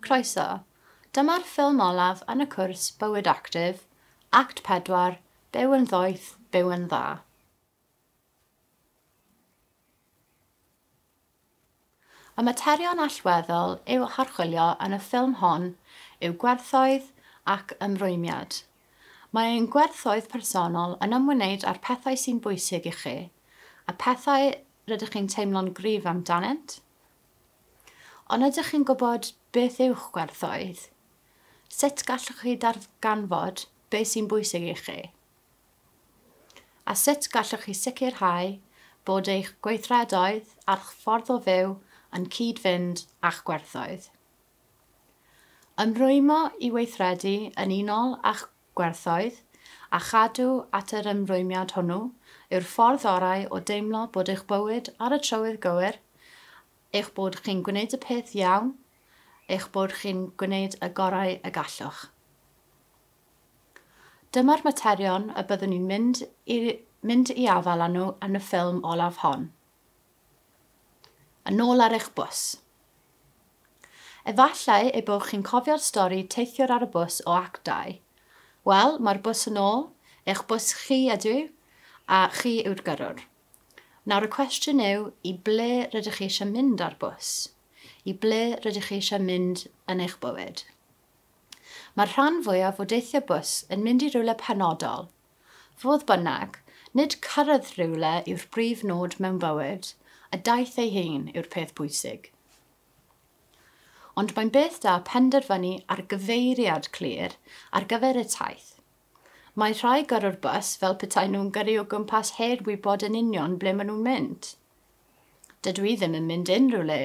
Croeso, dyma'r ffilm olaf yn y cwrs Bywyd Actif, Act 4, Byw yn ddoeth, byw yn dda. Y materion allweddol i'w harchwilio yn y ffilm hon yw gwerthoedd ac ymrwymiad. Mae'n gwerthoedd personol yn ymwneud â'r pethau sy'n bwysig i chi, a pethau rydych chi'n teimlo'n gryf amdanynt. Ond ydych chi'n gwybod beth yw'ch gwerthoedd? Sut gallwch chi darganfod beth sy'n bwysig i chi? A sut gallwch chi sicrhau bod eich gweithredoedd a'ch ffordd o fyw yn cyd-fynd a'ch gwerthoedd? Ymrwymo i weithredu yn unol a'ch gwerthoedd a chadw at yr ymrwymiad hwnnw yw'r ffordd orau o deimlo bod eich bywyd ar y trywydd gywir, eich bod chi'n gwneud y peth iawn, eich bod chi'n gwneud y gorau y gallwch. Dyma'r materion y byddwn ni'n mynd i afal â nhw yn y ffilm olaf hon. Yn ôl ar eich bws. Efallai eu bod chi'n cofio'r stori teithiwr ar y bws o Act 2. Wel, mae'r bws yn ôl, eich bws chi ydw, a chi yw'r gyrrwr. Nawr y cwestiwn yw, i ble rydych chi eisiau mynd ar bws? I ble rydych chi eisiau mynd yn eich bywyd? Mae'r rhan fwyaf o deithio bws yn mynd i rywle penodol. Fodd bynnag, nid cyrraedd rywle yw'r brif nod mewn bywyd, y daith ei hun yw'r peth bwysig. Ond mae'n beth da penderfynu ar gyfeiriad clir ar gyfer y taith. Mae rhai gyrrwr bws fel petai nhw'n gyrru o gwmpas heb wybod yn union ble maen nhw'n mynd. Dydw i ddim yn mynd unrhyw le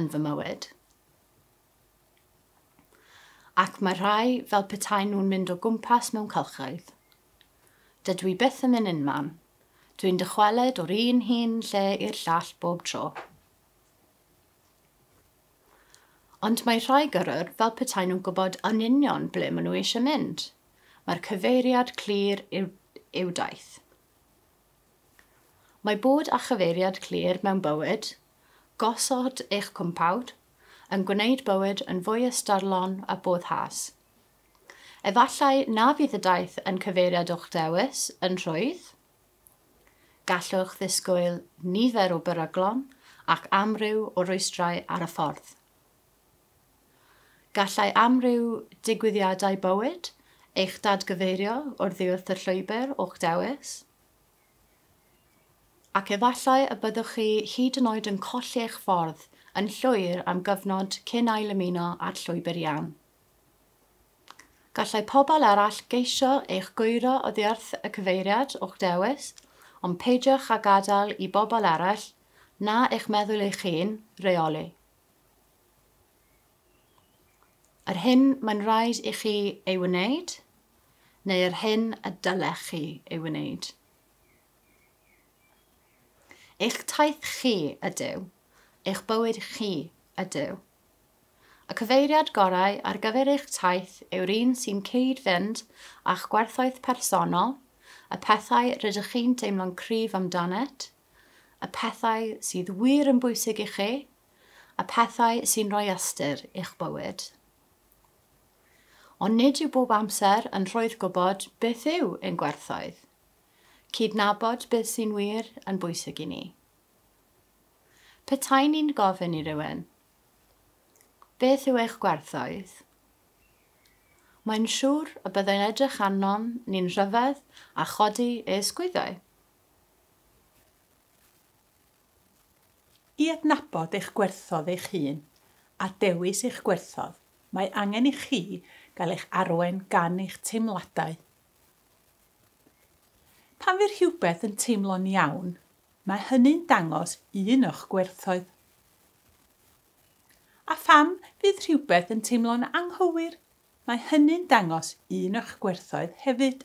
yn fy mywyd. Ac mae rhai fel petai nhw'n mynd o gwmpas mewn cylchoedd. Dydw i byth yn mynd unman. Dwi'n dychwelyd o'r un hun lle i'r llall bob tro. Ond mae rhai gyrrwr fel petai nhw'n gwybod yn union ble maen nhw eisiau mynd. Mae'r cyfeiriad clir yw daith. Mae bod â chyfeiriad clir mewn bywyd, gosod eich cwmpawd, yn gwneud bywyd yn fwy ystyrlon a boddhas. Efallai na fydd y daith yn cyfeiriad o'ch dewis yn rhwydd. Gallwch ddisgwyl nifer o beryglon ac amryw o rwystrau ar y ffordd. Gallai amryw digwyddiadau bywyd eich dadgyfeirio o'r ddiwrth y llwybr o'ch dewis. Ac efallai y byddwch chi hyd yn oed yn colli eich ffordd yn llwyr am gyfnod cyn ail ymuno â'r llwybr iawn. Gallai pobl arall geisio eich gwyro oddi wrth y cyfeiriad o'ch dewis, ond peidiwch â gadael i bobl arall na eich meddwl eich hun reoli. Yr hyn mae'n rhaid i chi ei wneud, neu yr hyn y dylech chi ei wneud. Eich taith chi ydyw, eich bywyd chi ydyw. Y cyfeiriad gorau ar gyfer eich taith yw'r un sy'n cyd-fynd a'ch gwerthoedd personol, y pethau rydych chi'n teimlo'n cryf amdanynt, y pethau sydd wir yn bwysig i chi, y pethau sy'n rhoi ystyr i'ch bywyd. Ond nid yw bob amser yn rhoidd gwybod beth yw ein gwerthoedd. Cydnabod beth sy'n wir yn bwysig i ni. Petai ni'n gofyn i rywun, beth yw eich gwerthoedd? Mae'n siŵr y byddai'n edrych arnom ni'n rhyfedd a chodi ei ysgwyddau. I adnabod eich gwerthodd eich hun a dewis eich gwerthodd, mae angen i chi gael eich arwain gan eich teimladau. Pan fydd rhywbeth yn teimlo'n iawn, mae hynny'n dangos un o'ch gwerthoedd. A pham fydd rhywbeth yn teimlo'n anghywir, mae hynny'n dangos un o'ch gwerthoedd hefyd.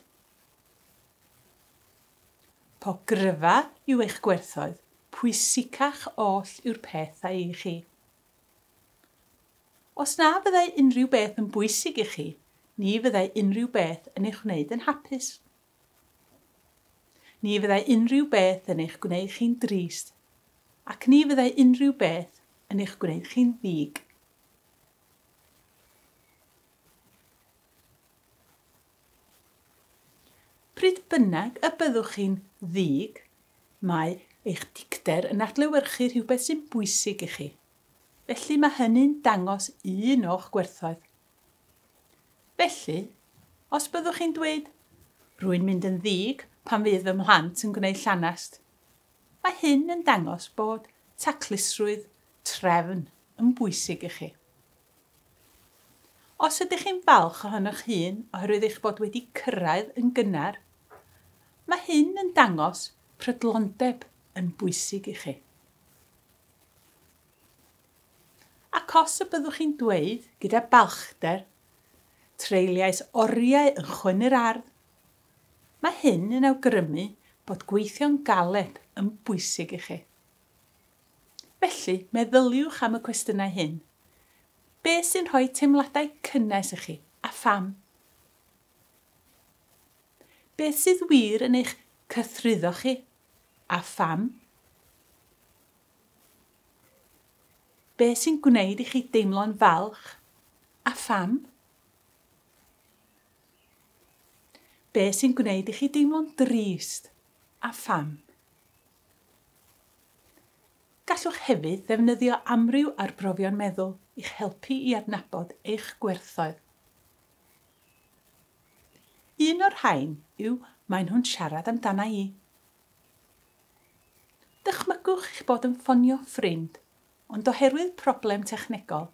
Po gryfa yw eich gwerthoedd, pwysicach oll yw'r pethau i chi. Os na fyddai unrhyw beth yn bwysig i chi, ni fyddai unrhyw beth yn eich wneud yn hapus. Ni fyddai unrhyw beth yn eich gwneud chi'n drist, ac ni fyddai unrhyw beth yn eich gwneud chi'n ddig. Pryd bynnag y byddwch chi'n ddig, mae eich dicter yn adlewyrchu rhywbeth sy'n bwysig i chi. Felly mae hynny'n dangos un o'ch gwerthoedd. Felly, os byddwch chi'n dweud, rwy'n mynd yn ddig pan fydd fy mhlant yn gwneud llanast, mae hyn yn dangos bod taclusrwydd trefn yn bwysig i chi. Os ydych chi'n falch ohonoch hun oherwydd eich bod wedi cyrraedd yn gynnar, mae hyn yn dangos prydlondeb yn bwysig i chi. Ac os y byddwch chi'n dweud gyda balchder, treiliais oriau yn chwyn yr ardd, mae hyn yn awgrymu bod gweithio'n galed yn bwysig i chi. Felly, meddyliwch am y cwestiynau hyn. Be sy'n rhoi teimladau cynnes i chi, a pham? Be sydd wir yn eich cythryddo chi, a pham? Be sy'n gwneud i chi deimlo'n falch, a pham? Be sy'n gwneud i chi deimlo'n drist, a pham? Gallwch hefyd ddefnyddio amryw arbrofion meddwl i'ch helpu i adnabod eich gwerthoedd. Un o'r rhain yw maen nhw'n siarad amdana i. Dychmygwch eich bod yn ffonio ffrind, ond oherwydd problem technegol,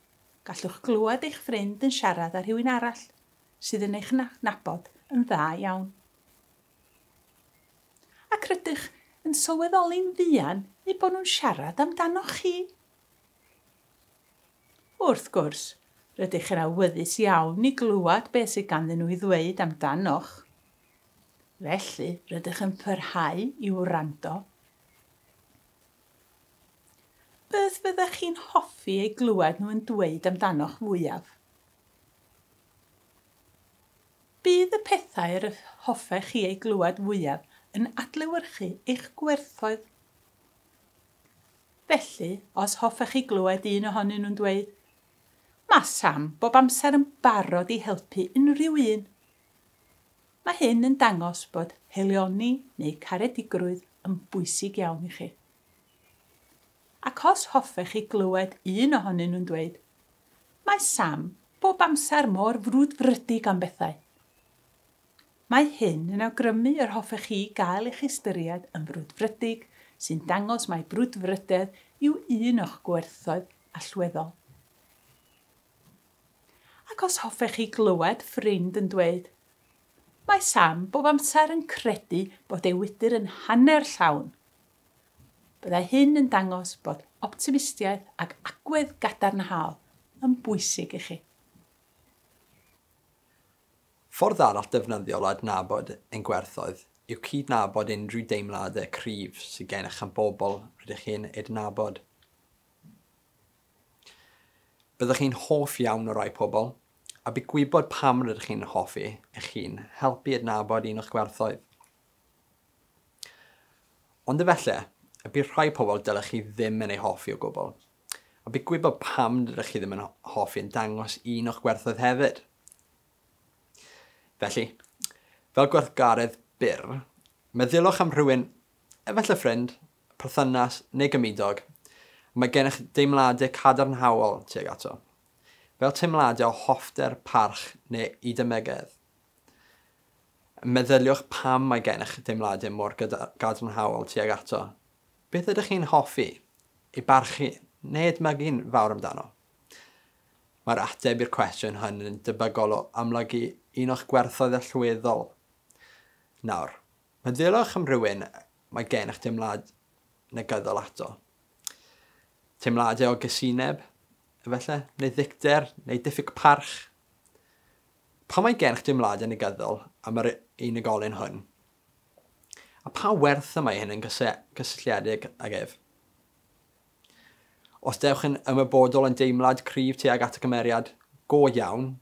gallwch glywed eich ffrind yn siarad â rhywun arall sydd yn eich nabod yn dda iawn. Ac rydych yn sylweddoli'n fuan eu bod nhw'n siarad amdanoch chi. Wrth gwrs, rydych yn awyddus iawn i glywed beth sydd ganddyn nhw i ddweud amdanoch. Felly, rydych yn parhau i'w wrando. Beth fyddech chi'n hoffi ei glywed nhw yn dweud amdanoch fwyaf? Bydd y pethau yr hoffech chi ei glywed fwyaf yn adlewyrchu eich gwerthoedd. Felly, os hoffech chi glywed un ohonyn nhw'n dweud, mae Sam bob amser yn barod i helpu unrhyw un. Mae hyn yn dangos bod helioni neu caredigrwydd yn bwysig iawn i chi. Ac os hoffech chi glywed un ohonyn nhw'n dweud, mae Sam bob amser mor frwdfrydig am bethau. Mae hyn yn awgrymu yr hoffech chi gael eich ystyried yn frwdfrydig sy'n dangos mai brwdfrydedd yw un o'ch gwerthoedd allweddol. Ac os hoffech chi glywed ffrind yn dweud, mae Sam bob amser yn credu bod ei wydyr yn hanner llawn. Byddai hyn yn dangos bod optimistiaeth ac agwedd gadarnhaol yn bwysig i chi. Ffordd arall defnyddiol o adnabod ein gwerthoedd yw cydnabod unrhyw deimladau cryf sydd gennych am bobl rydych chi'n adnabod. Byddwch chi'n hoff iawn o rai pobl, a bydd gwybod pam rydych chi'n hoffi eich hun helpu adnabod un o'ch gwerthoedd. Ond efallai, y bydd rhai pobl dylech chi ddim yn ei hoffi o gwbl, a bydd gwybod pam rydych chi ddim yn hoffi yn dangos un o'ch gwerthoedd hefyd. Felly, fel gweithgaredd byr, meddylwch am rhywun, efallai ffrind, perthynas neu gymydog, mae gennych deimladau cadarnhaol tuag ato, fel teimladau o hoffter, parch neu idymegedd. Meddyliwch pam mae gennych deimladau mor gadarnhaol tuag ato. Beth ydych chi'n hoffi, ei barchu neu edmygu'n fawr amdano? Mae'r ateb i'r cwestiwn hyn yn debygol o amlygu un o'ch gwerthoedd allweddol. Nawr, meddylwch am rhywun mae gennych deimlad negyddol ato. Teimladau o gysineb, efallai, neu ddicter, neu diffyg parch. Pa mae gennych deimladau negyddol am yr unigolyn hwn? A pa werth y mae hyn yn gysylltiedig ag ef? Os dewch yn ymwybodol yn deimlad cryf tuag at y gymeriad, go iawn,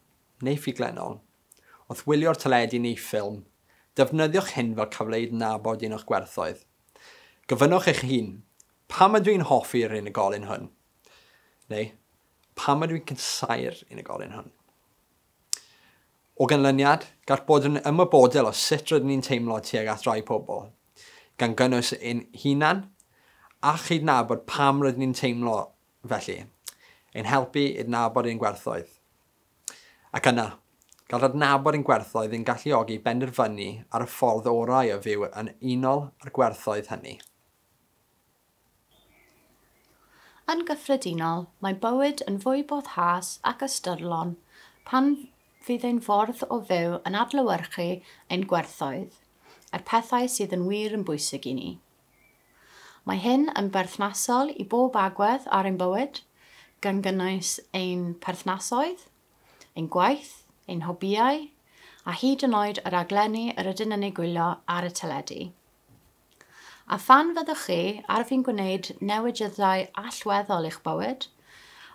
neu ffuglenol, wrth wylio'r teledu neu ffilm, defnyddiwch hyn fel cyfle i adnabod un o'ch gwerthoedd. Gofynnwch eich hun, pam ydw i'n hoffi'r unigolyn hwn? Neu, pam ydw i'n casáu'r unigolyn hwn? O ganlyniad, gall bod yn ymwybodol o sut rydyn ni'n teimlo tuag at rai pobl, gan gynnwys ein hunan a chydnabod pam rydyn ni'n teimlo felly, ein helpu i adnabod ein gwerthoedd. Ac yna, gall adnabod ein gwerthoedd yn galluogi benderfynu ar y ffordd orau o fyw yn unol â'r gwerthoedd hynny. Yn gyffredinol, mae bywyd yn fwy boddhas ac ystyrlon pan fydd ein ffordd o fyw yn adlewyrchu ein gwerthoedd, a'r pethau sydd yn wir yn bwysig i ni. Mae hyn yn berthnasol i bob agwedd ar ein bywyd, gan gynnwys ein perthnasoedd, ein gwaith, ein hobïau, a hyd yn oed yr aglenni yr ydyn yn ei gwylio ar y teledu. A phan fyddwch chi ar fi'n gwneud newidyddau allweddol i'ch bywyd,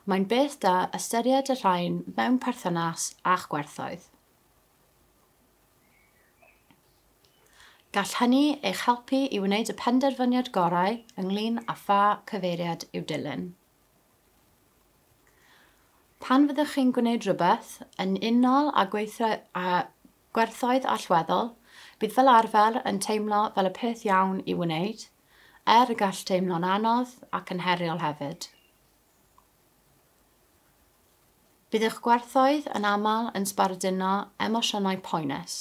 mae'n beth da ystyried y rhain mewn perthynas a'ch gwerthoedd. Gall hynny eich helpu i wneud y penderfyniad gorau ynglyn â pha cyfeiriad i'w dilyn. Pan fyddwch chi'n gwneud rhywbeth yn unol â gwerthoedd allweddol, bydd fel arfer yn teimlo fel y peth iawn i wneud, y gall teimlo'n anodd ac yn heriol hefyd. Bydd eich gwerthoedd yn aml yn sbarduno emosiynau poenus.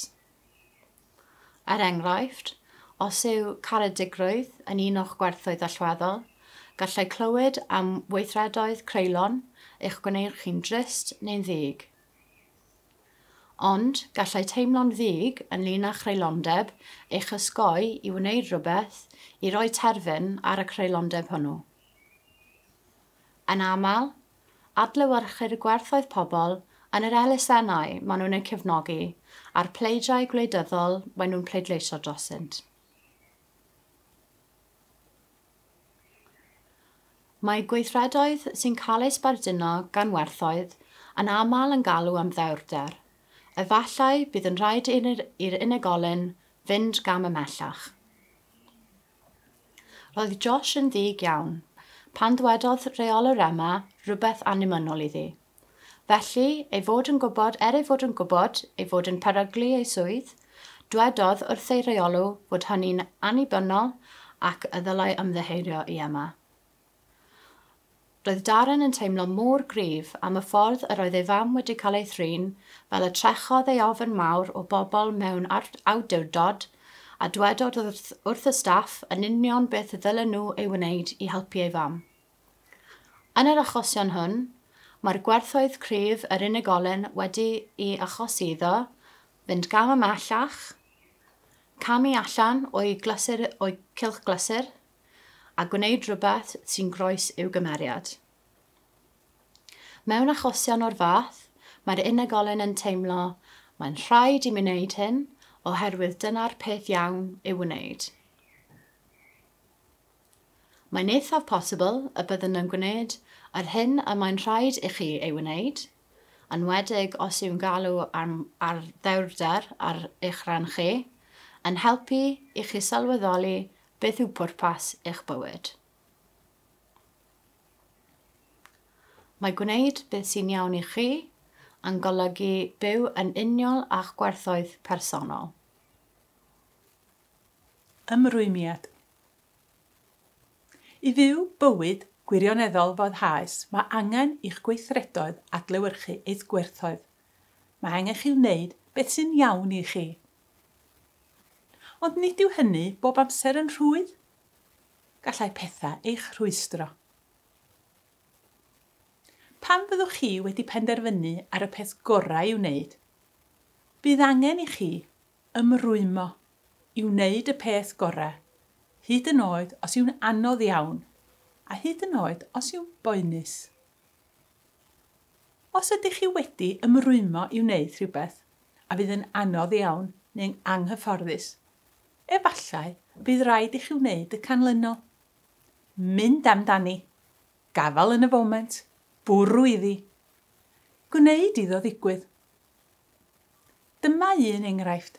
Enghraifft, os yw caredigrwydd yn un o'ch gwerthoedd allweddol, gallai clywed am weithredoedd creulon eich gwneud chi'n drist neu'n ddig. Ond gallai teimlo'n ddig ynglyn â chreulondeb eich ysgoi i wneud rhywbeth i roi terfyn ar y creulondeb hwnnw. Yn aml, adlewyrchu'r gwerthoedd pobl yn yr elusennau maen nhw'n eu cefnogi a'r pleidiau gwleidyddol maen nhw'n pleidleisio drosynt. Mae gweithredoedd sy'n cael eu sbarduno gan werthoedd yn aml yn galw am ddewrder. Efallai bydd yn rhaid i'r unigolyn fynd gam ymellach. Roedd Josh yn ddig iawn, pan dwedodd reolwr yma rhywbeth annibynnol iddi. Felly, ei fod yn gwybod ei fod yn peryglu ei swydd, dwedodd wrth ei reolw fod hynny'n annibynnol ac y ddylai ymddiheurio i yma. Roedd Darren yn teimlo mor gryf am y ffordd yr oedd ei fam wedi cael ei thrin fel y trechodd ei ofyn mawr o bobl mewn awdurdod a dwedodd wrth y staff yn union beth y ddylen nhw ei wneud i helpu ei fam. Yn yr achosion hwn, mae'r gwerthoedd cryf yr unigolyn wedi ei achosi iddo fynd gam ymellach, camu allan o'i cylch glyser, a gwneud rhywbeth sy'n groes i'w gymeriad. Mewn achosion o'r fath, mae'r unigolyn yn teimlo mae'n rhaid i mi wneud hyn oherwydd dyna'r peth iawn i'w wneud. Mae'n eithaf posibl y byddwn yn gwneud yr hyn y mae'n rhaid i chi ei wneud, enwedig os yw'n galw ar ddewrder ar eich rhan chi, yn helpu i chi sylweddoli beth yw pwrpas eich bywyd. Mae gwneud beth sy'n iawn i chi yn golygu byw yn uniol a'ch gwerthoedd personol. Ymrwymiad. I fyw bywyd gwirioneddol foddhaus, mae angen i'ch gweithredoedd adlewyrchu eich gwerthoedd. Mae angen chi wneud beth sy'n iawn i chi. Ond nid yw hynny bob amser yn rhwydd. Gallai pethau eich rhwystro. Pan fyddwch chi wedi penderfynu ar y peth gorau i'w wneud, bydd angen i chi ymrwymo i wneud y peth gorau, hyd yn oed os yw'n anodd iawn, a hyd yn oed os yw'n boenus. Os ydych chi wedi ymrwymo i wneud rhywbeth, a bydd yn anodd iawn neu'n anghyfforddus, efallai bydd rhaid i chi wneud y canlynol. Mynd amdani, gafal yn y foment, bwrw iddi, gwneud iddo ddigwydd. Dyma un enghraifft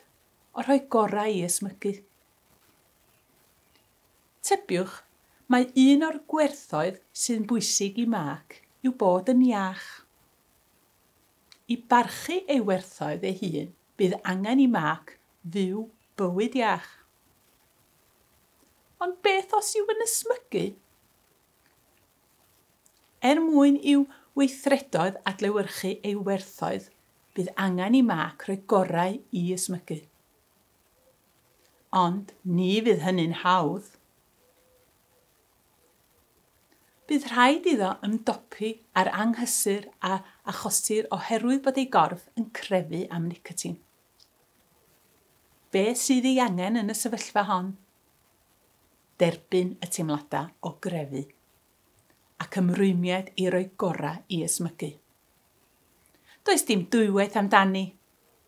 o rhoi gorau i ysmygu. Tebiwch, mae un o'r gwerthoedd sy'n bwysig i Mark yw bod yn iach. I barchu ei werthoedd ei hun, bydd angen I Mark fyw bywyd iach. Ond beth os yw yn ysmygu? Mwyn i'w weithredoedd adlewyrchu ei werthoedd, bydd angen I Mark rhoi gorau I ysmygu. Ond ni fydd hynny'n hawdd. Bydd rhaid iddo ymdopi ar anghysur a achosir oherwydd bod ei gorff yn crefu am nicotin. Be sydd ei angen yn y sefyllfa hon? Derbyn y teimladau o grefu ac ymrwymiad I roi gorau I ysmygu. Does dim dwywaith amdani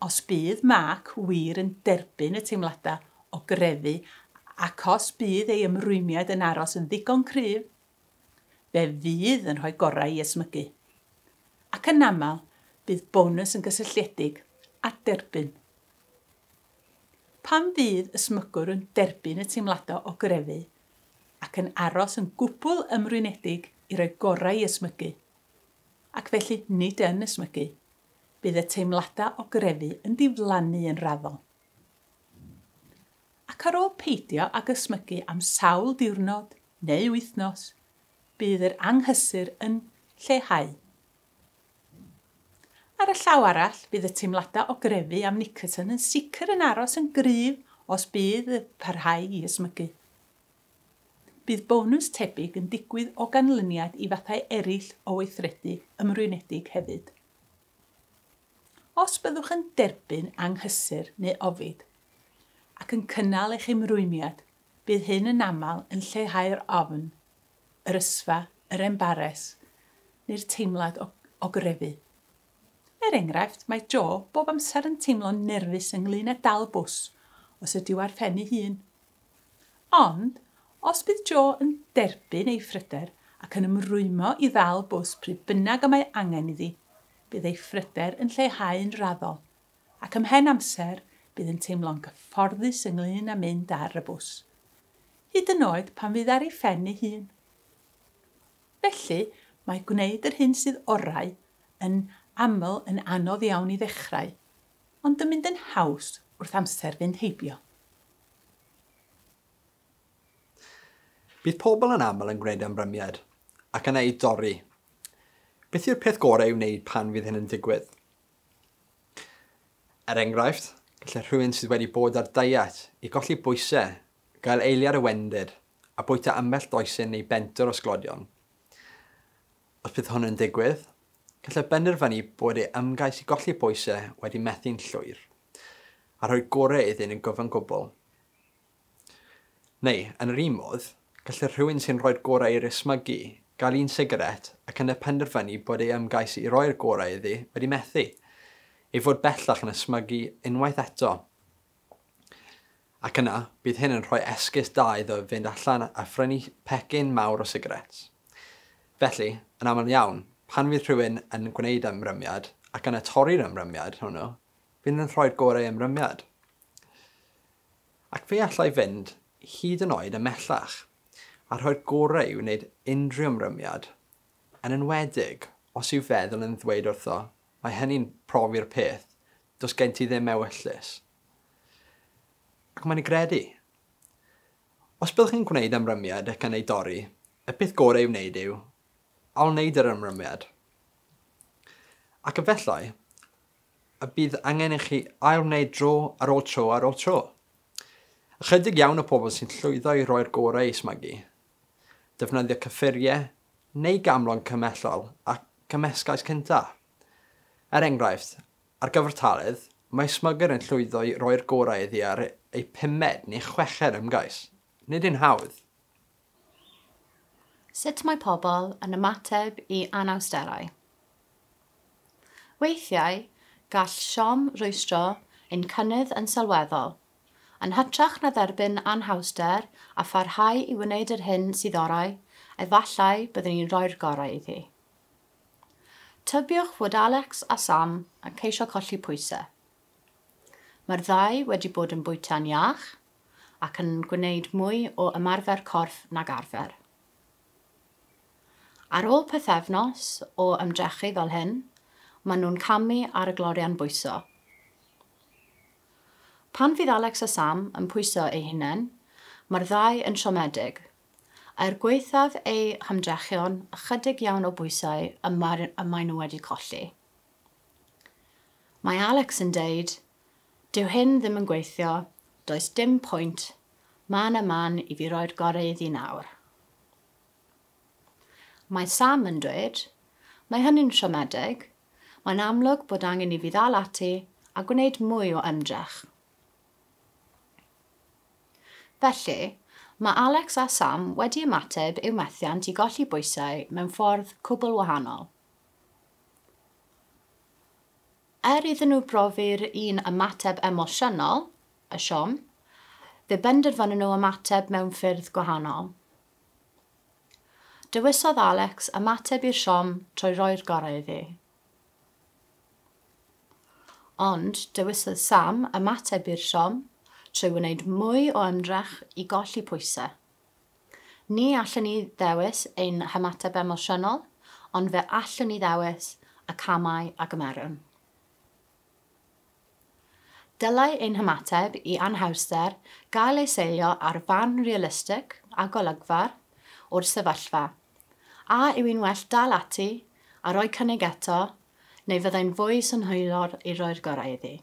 os bydd Mark wir yn derbyn y teimladau o grefu ac os bydd ei ymrwymiad yn aros yn ddigon cryf, fe fydd yn rhoi gorau I ysmygu. Ac yn aml, bydd bonus yn gysylltiedig a derbyn. Pan fydd ysmygwr yn derbyn y teimladau o grefu ac yn aros yn gwbl ymrwynedig I roi gorau I ysmygu, ac felly nid yn ysmygu, bydd y teimladau o grefu yn diflannu yn raddol. Ac ar ôl peidio ag ysmygu am sawl diwrnod neu wythnos, bydd yr anghysur yn lleihau. Ar y llaw arall, bydd y teimladau o grefu am nicotin yn sicr yn aros yn gryf os bydd y parhau I ysmygu. Bydd bonus tebyg yn digwydd o ganlyniad I fathau eraill o weithredu ymrwynedig hefyd. Os byddwch yn derbyn anghysur neu ofid ac yn cynnal eich ymrwymiad, bydd hyn yn aml yn lleihau'r ofn, yr ysfa, yr embares, neu'r teimlad o grefu. Enghraifft, mae Joe bob amser yn teimlo'n nerfus ynglŷn â dal bws os ydyw ar phen ei hun. Ond, os bydd Joe yn derbyn ei ffryder ac yn ymrwymo I ddal bws pryd bynnag y mae angen iddi, bydd ei ffryder yn lleihau yn raddol ac ymhen amser bydd yn teimlo'n gyfforddus ynglŷn â mynd ar y bws. Hyd yn oed pan fydd ar ei phen ei hun. Felly, mae gwneud yr hyn sydd orau yn aml yn anodd iawn I ddechrau, ond yn mynd yn haws wrth amser fynd heibio. Bydd pobl yn aml yn gwneud ymrymiad ac yn ei dorri. Beth yw'r peth gorau I wneud pan fydd hyn yn digwydd? Enghraifft, gallai rhywun sydd wedi bod ar diet I golli bwysau, gael eiliad y wendyr a bwyta ambell doesyn neu bentwr o sglodion. Os bydd hwn yn digwydd, gallai benderfynu bod ei ymgais I golli bwysau wedi methu'n llwyr a rhoi gorau iddyn yn gyfan gwbl. Neu, yn yr un modd, gallai rhywun sy'n rhoi'r gorau i'r ysmygu gael un sigaret ac yn y penderfynu bod ei ymgais I roi'r gorau iddi wedi methu, ei fod bellach yn ysmygu unwaith eto. Ac yna, bydd hyn yn rhoi esgus da iddo fynd allan a phrynu pecyn mawr o sigarets. Felly, yn aml iawn, pan fydd rhywun yn gwneud ymrymiad ac yn y torri'r ymrymiad hwnnw, bydd yn rhoi'r gorau ymrymiad. Ac fe allai fynd hyd yn oed ymellach a rhoi'r gorau I wneud unrhyw ymrymiad, yn enwedig os yw feddwl yn ddweud wrtho, mae hynny'n profi'r peth, does gen ti ddim ewyllus. Ac mae'n ei gredu. Os byddwch chi'n gwneud ymrymiad ac yn ei dorri, y peth gorau I wneud yw, ail wneud yr ymrymiad. Ac efallai, y bydd angen I chi ail wneud dro ar ôl tro ar ôl tro. Ychydig iawn o pobl sy'n llwyddo I roi'r gorau I ysmygu, defnyddio cyffuriau neu gamlon cymellol a cymesgais cyntaf. Enghraifft, ar gyfartaledd, mae ysmygyr yn llwyddo I roi'r gorau iddi ar ei 5 neu 6 ymgais. Nid yn hawdd. Sut mae pobl yn ymateb I anawsterau? Weithiau, gall siom rwystro ein cynnydd yn sylweddol, yn hytrach na dderbyn anhawster a pharhau I wneud yr hyn sydd orau, efallai byddwn ni'n rhoi'r gorau iddi. Tybiwch fod Alex a Sam yn ceisio colli pwysau. Mae'r ddau wedi bod yn bwyta'n iach ac yn gwneud mwy o ymarfer corff nag arfer. Ar ôl pythefnos o ymdrechu fel hyn, maen nhw'n camu ar y glorian bwyso. Pan fydd Alex a Sam yn pwyso eu hunain, mae'r ddau yn siomedig. Gweithaf eu hymdrechion ychydig iawn o bwysau y maen nhw wedi colli. Mae Alex yn deud, dyw hyn ddim yn gweithio, does dim pwynt, man y man i fi roi'r gorau iddi nawr. Mae Sam yn dweud, mae hynny'n siomedig, mae'n amlwg bod angen i fi ddal ati a gwneud mwy o ymdrech. Felly, mae Alex a Sam wedi ymateb i'w methiant i golli bwysau mewn ffordd cwbl wahanol. Iddyn nhw brofi'r un ymateb emosiynol, y siom, fe benderfynu nhw ymateb mewn ffyrdd gwahanol. Dewisodd Alex ymateb i'r siom trwy roi'r gorau iddi. Ond dewisodd Sam ymateb i'r siom trwy wneud mwy o ymdrech i golli pwysau. Ni allan ni ddewis ein hymateb emosiynol, ond fe allan ni ddewis y camau a gymerwn. Dylai ein hymateb i anhawster gael ei seilio ar fan realistig a golygfar o'r sefyllfa, a yw un well dal ati a rhoi cynnig eto, neu fyddai'n fwy synhwylor i roi'r gorau iddi.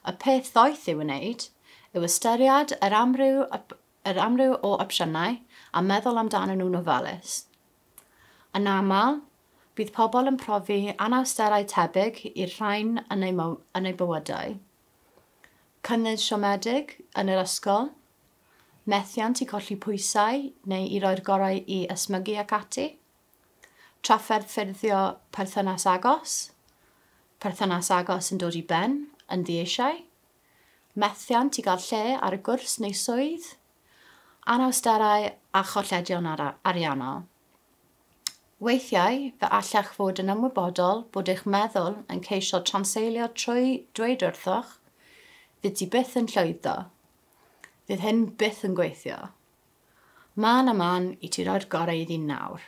Y peth ddoeth i'w wneud yw ystyried yr amryw o opsiynau a meddwl amdano nhw'n ofalus. Yn aml, bydd pobl yn profi anawsterau tebyg i'r rhain yn eu bywydau. Cynnydd siomedig yn yr ysgol, methiant i colli pwysau neu i roi'r gorau i ysmygu ac ati, trafferth ffurfio perthynas agos yn dod i ben, yn ddieisiau, methiant i gael lle ar y gwrs neu swydd, anawsterau a cholledion ariannol. Weithiau, fe allech fod yn ymwybodol bod eich meddwl yn ceisio transeilio trwy dweud wrthoch, fydd ti byth yn llwyddo. Fydd hyn byth yn gweithio. Man a man i ti roi'r gorau iddi nawr.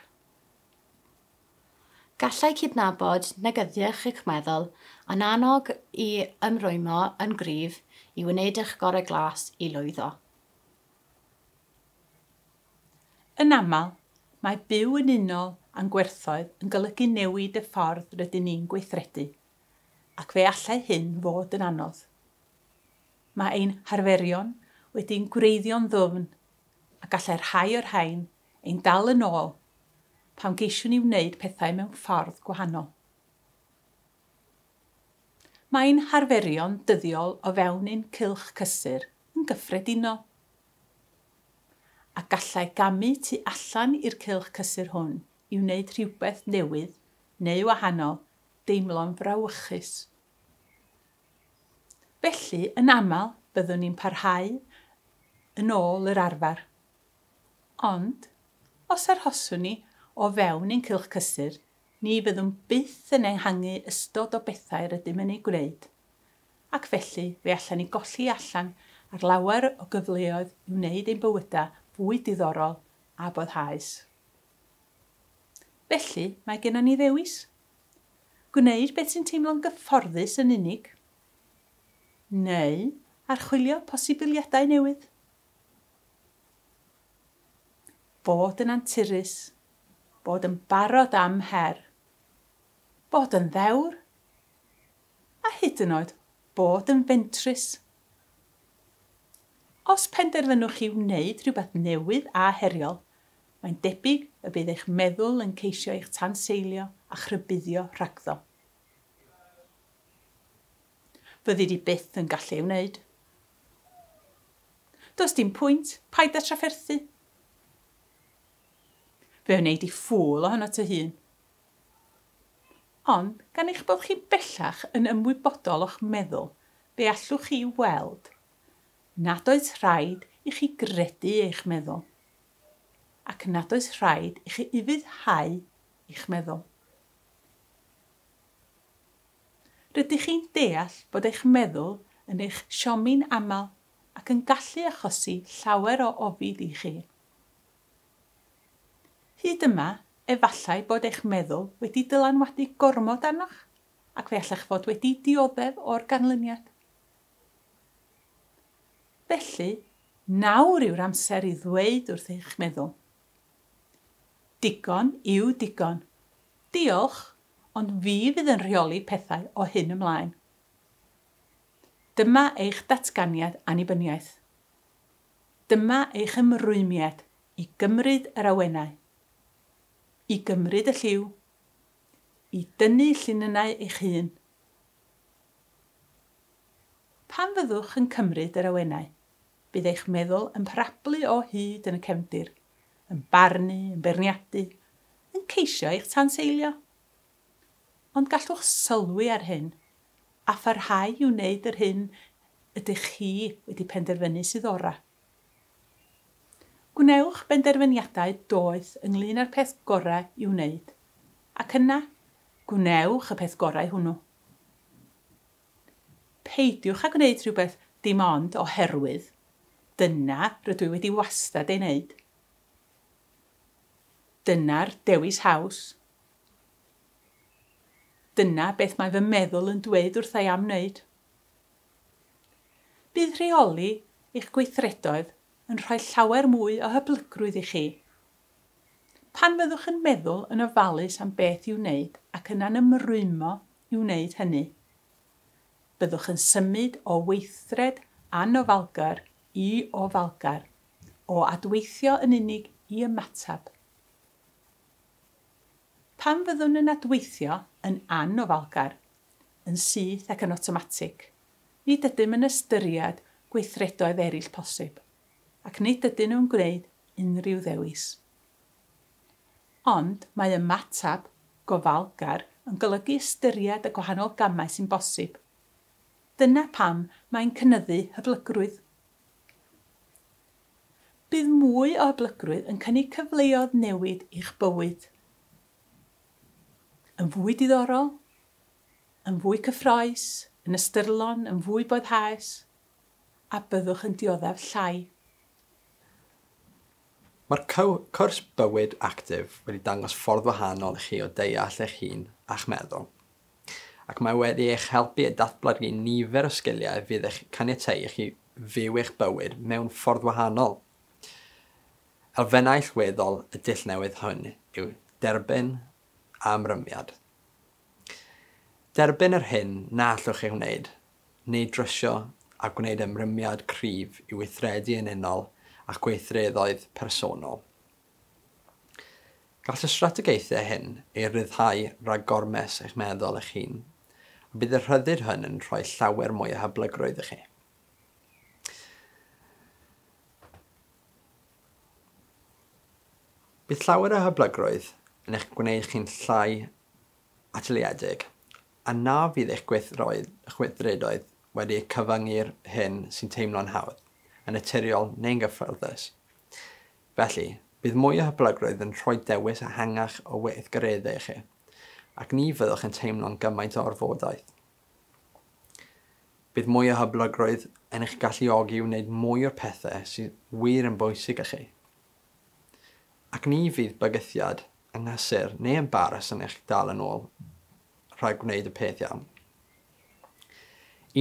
Gallai cydnabod negyddiach eich meddwl yn annog i ymrwymo yn gryf i wneud eich gorau glas i lwyddo. Yn aml, mae byw yn unol a'n gwerthoedd yn golygu newid y ffordd rydyn ni'n gweithredu, ac fe allai hyn fod yn anodd. Mae ein harferion wedi'n gwreiddio'n ddwfn, a gallai rhai o'r rhain ein dal yn ôl pan geisiwn ni wneud pethau mewn ffordd gwahanol. Mae'n harferion dyddiol o fewn ein cylch cysur yn gyffredinol, a gallai gamu tu allan i'r cylch cysur hwn i wneud rhywbeth newydd neu wahanol deimlo'n frawychus. Felly, yn aml, byddwn ni'n parhau yn ôl yr arfer. Ond, os arhoswn ni o fewn ein cylch cysur, ni fyddwn byth yn ehangu ystod o bethau rydym yn ei gwneud, ac felly fe allan ni golli allan ar lawer o gyfleoedd i wneud ein bywydau fwy diddorol a boddhaus. Felly, mae gennym ni ddewis. Gwneud beth sy'n teimlo'n gyfforddus yn unig, neu archwilio posibiliadau newydd. Bod yn anturus, bod yn barod am her, bod yn ddewr, a hyd yn oed bod yn fentrus. Os penderfynwch chi wneud rhywbeth newydd a heriol, mae'n debyg y bydd eich meddwl yn ceisio eich tanseilio a chrybuddio rhagddo. Fyddi di byth yn gallu ei wneud. Does dim pwynt, paid â trafferthu. Fe wneud i ffwl ohono dy hun. Ond, gan eich bod chi bellach yn ymwybodol o'ch meddwl, fe allwch chi weld nad oes rhaid i chi gredu eich meddwl, ac nad oes rhaid i chi ufuddhau eich meddwl. Rydych chi'n deall bod eich meddwl yn eich siomi'n aml ac yn gallu achosi llawer o ofid i chi. Hyd yma, Efallai bod eich meddwl wedi dylanwadu gormod arnoch ac fe allech fod wedi dioddef o'r ganlyniad. Felly, nawr yw'r amser i ddweud wrth eich meddwl. Digon yw digon. Diolch, ond fi fydd yn rheoli pethau o hyn ymlaen. Dyma eich datganiad annibyniaeth. Dyma eich ymrwymiad i gymryd yr awenau, i gymryd y lliw, i dynnu lluniau eich hun. Pan fyddwch yn cymryd yr awenau, bydd eich meddwl yn parablu o hyd yn y cefndir, yn barnu, yn berniadu, yn ceisio eich tanseilio. Ond gallwch sylwi ar hyn, a pharhau i wneud yr hyn ydych chi wedi penderfynu sydd ora. Gwnewch benderfyniadau doeth ynglyn â'r peth gorau i wneud, ac yna gwnewch y peth gorau hwnnw. Peidiwch â gwneud rhywbeth dim ond oherwydd, dyna rydw i wedi wastad ei wneud. Dyna'r dewis haws. Dyna beth mae fy meddwl yn dweud wrth ei am wneud. Bydd rheoli eich gweithredoedd yn rhoi llawer mwy o hyblygrwydd i chi. Pan fyddwch yn meddwl yn ofalus am beth i'w wneud ac yna'n ymrwymo i'w wneud hynny, byddwch yn symud o weithred anofalgar i ofalgar, o adweithio yn unig i ymatab. Pan fyddwn yn adweithio yn anofalgar, yn syth ac yn automatig, nid ydym yn ystyried gweithredoedd eraill posib, ac nid ydyn nhw'n gwneud unrhyw ddewis. Ond mae ymatab gofalgar yn golygu ystyried y gwahanol gamau sy'n bosib. Dyna pam mae'n cynyddu hyblygrwydd. Bydd mwy o hyblygrwydd yn cynnig cyfleoedd newid i'ch bywyd. Yn fwy diddorol, yn fwy cyffroes, yn ystyrlon, yn fwy boddhaus, a byddwch yn dioddef llai. Mae'r cwrs bywyd actif wedi dangos ffordd wahanol i chi o deall eich hun a'ch meddwl, ac mae wedi eich helpu i datblygu nifer o sgiliau fydd eich caniatáu i chi fyw eich bywyd mewn ffordd wahanol. Elfennau allweddol y dull newydd hwn yw derbyn a ymrymiad. Derbyn yr hyn na allwch ei wneud, neu drysio a gwneud ymrymiad cryf i weithredu yn unol a'ch gweithredoedd personol. Gall y strategaethau hyn ei ryddhau rhag gormes eich meddwl eich hun, a bydd y rhyddid hyn yn rhoi llawer mwy o hyblygrwydd i chi. Bydd llawer o hyblygrwydd yn eich gwneud chi'n llai atyliedig, a na fydd eich gweithredoedd wedi cyfyngu'r hyn sy'n teimlo'n hawdd, yn naturiol neu'n gyfforddus. Felly, bydd mwy o hyblygrwydd yn rhoi dewis ehangach o weithgareddau i chi, ac ni fyddwch yn teimlo'n gymaint o orfodaeth. Bydd mwy o hyblygrwydd yn eich galluogi i wneud mwy o'r pethau sy'n wir yn bwysig i chi. Ac ni fydd bygythiad, anghysur neu embaras yn eich dal yn ôl rhag gwneud y peth iawn.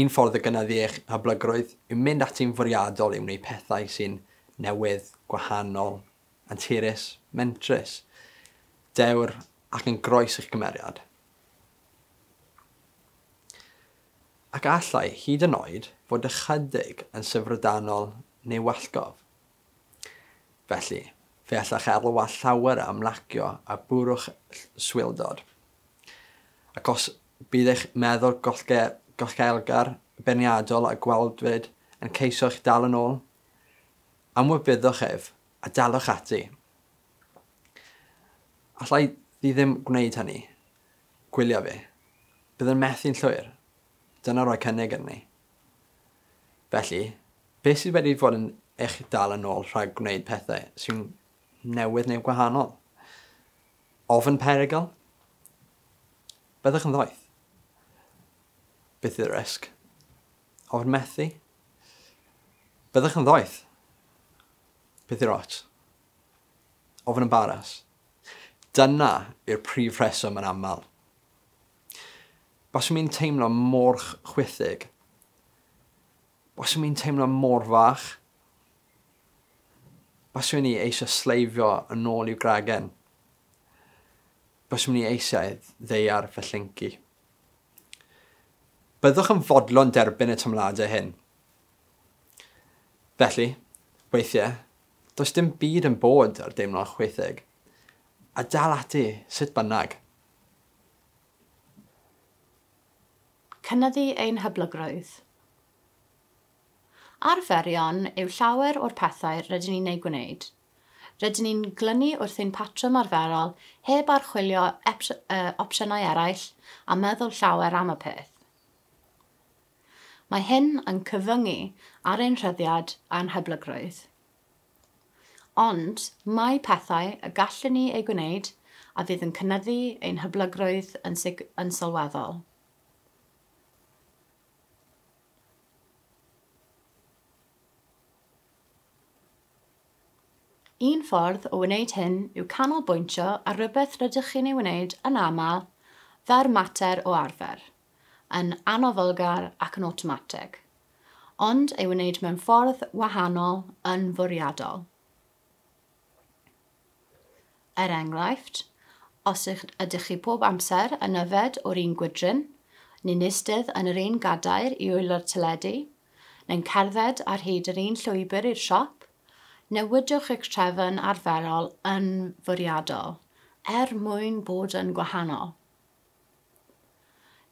Un ffordd o gynyddu eich hyblygrwydd yw mynd ati'n fwriadol i wneud pethau sy'n newydd, gwahanol, anturus, mentrus, dewr ac yn groes eich gymeriad. Ac allai hyd yn oed fod ychydig yn syfrydanol neu wallgof. Felly, fe allach elwa llawer am lacio a bwrwch swildod. Ac os bydd eich meddwl gollgelgar, berniadol a gwaldfyd yn ceisio eich dal yn ôl, ymwybyddwch ef a dalwch ati. Allai ddi ddim gwneud hynny, gwylio fi, bydd yn methu'n llwyr, dyna roi cynnig yn ni. Felly, beth sydd wedi fod yn eich dal yn ôl rhag gwneud pethau sy'n newydd neu gwahanol? Ofyn perygl? Byddwch yn ddoeth. Beth yw'r risg? Ofyn methu? Byddwch yn ddoeth. Beth yw'r ots? Ofyn embaras? Dyna yw'r prif rheswm yn aml. Baswn i'n teimlo mor chwythig. Baswn i'n teimlo mor fach. Baswn i eisiau sleifio yn ôl i'w gragen. Baswn i eisiau ddeiar fy llyncu. Byddwch yn fodlon derbyn y teimladau hyn. Felly, weithiau, does dim byd yn bod ar deimlo'n chwythig, a dal ati sut bynnag. Cynyddu ein hyblygrwydd. Arferion yw llawer o'r pethau rydyn ni'n ei gwneud. Rydyn ni'n glynu wrth ein patrwm arferol heb archwilio opsiynau eraill a meddwl llawer am y peth. Mae hyn yn cyfyngu ar ein rhyddiad a'n hyblygrwydd. Ond mae pethau y gallwn ni ei gwneud a fydd yn cynyddu ein hyblygrwydd yn sylweddol. Un ffordd o wneud hyn yw canolbwyntio ar rhywbeth rydych chi'n ei wneud yn aml fer mater o arfer, yn anofylgar ac yn awtomatig, ond ei wneud mewn ffordd wahanol yn fwriadol. Enghraifft, os ydych chi pob amser yn yfed o'r un gwydryn, neu'n eistedd yn yr un gadair i wylo'r teledu, neu'n cerdded ar hyd yr un llwybr i'r siop, newidwch eich trefn arferol yn fwriadol, mwyn bod yn gwahanol.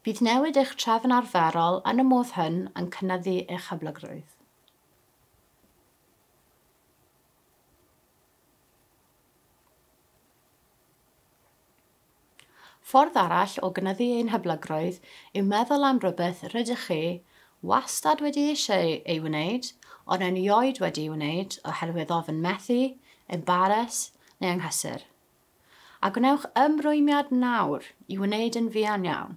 Bydd newid eich trefn arferol yn y modd hyn yn cynyddu eich hyblygrwydd. Ffordd arall o gynyddu ein hyblygrwydd yw meddwl am rhywbeth rydych chi wastad wedi eisiau ei wneud, ond yn ioed wedi ei wneud oherwydd ofyn methu, embaras neu anghysur. A gwnewch ymrwymiad nawr i wneud yn fuan iawn.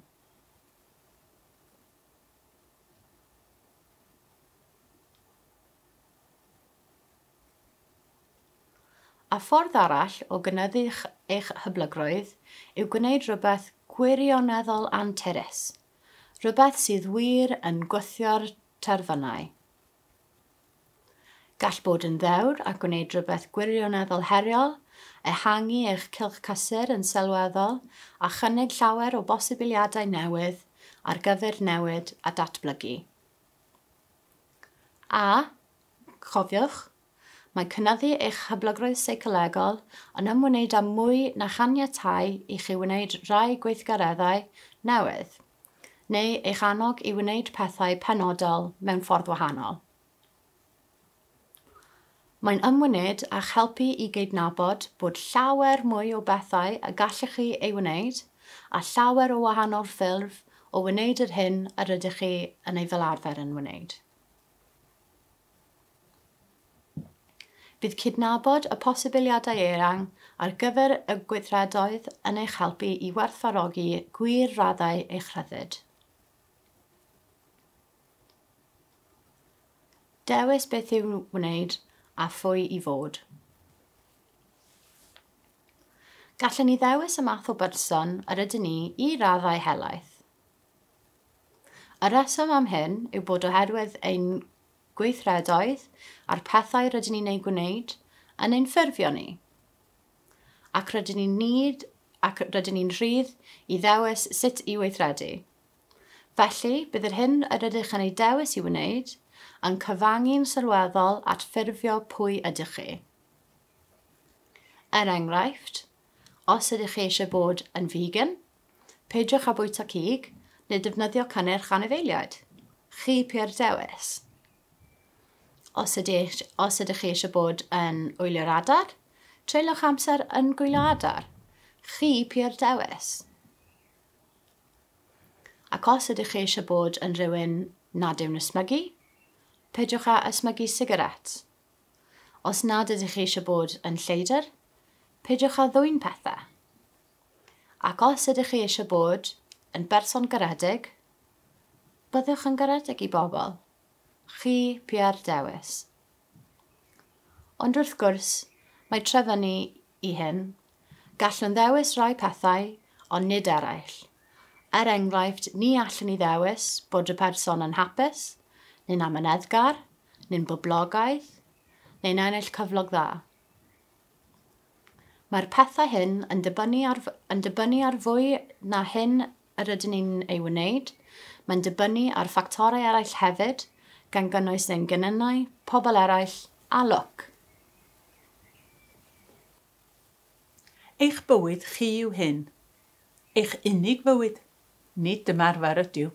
A ffordd arall o gynyddu eich hyblygrwydd yw gwneud rhywbeth gwirioneddol anturus, rhywbeth sydd wir yn gwythio'r terfynau. Gall bod yn ddewr ac gwneud rhywbeth gwirioneddol heriol, ehangu eich cylch cysur yn sylweddol a chynnig llawer o bosibiliadau newydd ar gyfer newid a datblygu. A, cofiwch, mae cynyddu eich hyblygrwydd seicolegol yn ymwneud â mwy na chaniatáu i chi wneud rai gweithgareddau newydd, neu eich annog i wneud pethau penodol mewn ffordd wahanol. Mae'n ymwneud a'ch helpu i gydnabod bod llawer mwy o bethau y gallech chi ei wneud a llawer o wahanol ffurf o wneud yr hyn y rydych chi yn ei fel arfer yn wneud. Bydd cydnabod y posibiliadau erang ar gyfer y gweithredoedd yn eich helpu i werthfawrogi gwir raddau eich rhyddid. Dewis beth yw wneud a phwy i fod. Gallwn ni ddewis y math o berson yr ydyn ni i raddau helaeth. Y reswm am hyn yw bod oherwydd ein gweithredoedd a'r pethau rydyn ni'n ei gwneud yn ein ffurfio ni, ac rydyn ni'n rhydd i ddewis sut i weithredu. Felly, bydd yr hyn yr ydych yn ei dewis i wneud yn cyfangu'n sylweddol at ffurfio pwy ydych chi. Enghraifft, os ydych chi eisiau bod yn vegan, peidiwch â bwyta cig neu defnyddio cynnyrch anifeiliaid. Chi pur dewis. Os ydych chi eisiau bod yn wylio'r adar, treulwch amser yn gwylio adar. Chi pur dewis. Ac os ydych chi eisiau bod yn rhywun nad yw'n ysmygu, peidiwch â ysmygu sigaret. Os nad ydych chi eisiau bod yn lleidr, peidiwch â ddwyn pethau. Ac os ydych chi eisiau bod yn berson garedig, byddwch yn garedig i bobl. Chi pur dewis. Ond wrth gwrs, mae trefnu i hyn, Gallwn ddewis rai pethau, ond nid eraill. Enghraifft, ni allan ni ddewis bod y person yn hapus, neu'n amyneddgar, neu'n boblogaidd, neu'n ennill cyflog dda. Mae'r pethau hyn yn dibynnu ar fwy na hyn yr ydyn ni'n ei wneud. Mae'n dibynnu ar ffactorau eraill hefyd, gan gynnwys ein gynnynau, pobl eraill a lwc. Eich bywyd chi yw hyn. Eich unig fywyd, nid ymarfer ydyw.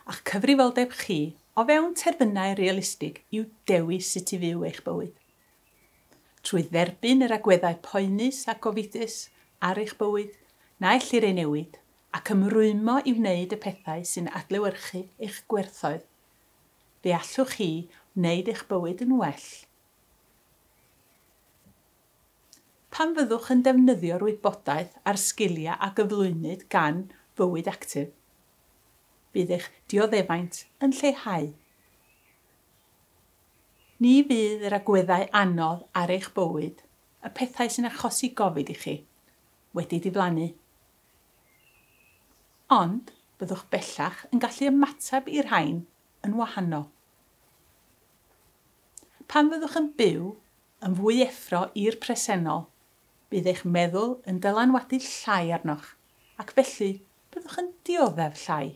A'ch cyfrifoldeb chi o fewn terfynau realistig yw dewis sut i fyw eich bywyd. Trwy dderbyn yr agweddau poenus a gofidus ar eich bywyd, na ellir ei newid, ac ymrwymo i wneud y pethau sy'n adlewyrchu eich gwerthoedd, fe allwch chi wneud eich bywyd yn well. Pan fyddwch yn defnyddio'r wybodaeth a'r sgiliau a gyflwynwyd gan fywyd actif, bydd eich dioddefaint yn lleihau. Ni fydd yr agweddau anodd ar eich bywyd, y pethau sy'n achosi gofid i chi, wedi diflannu. Ond byddwch bellach yn gallu ymateb i'r rhain yn wahanol. Pan fyddwch yn byw yn fwy effro i'r presennol, bydd eich meddwl yn dylanwadu llai arnoch, ac felly byddwch yn dioddef llai.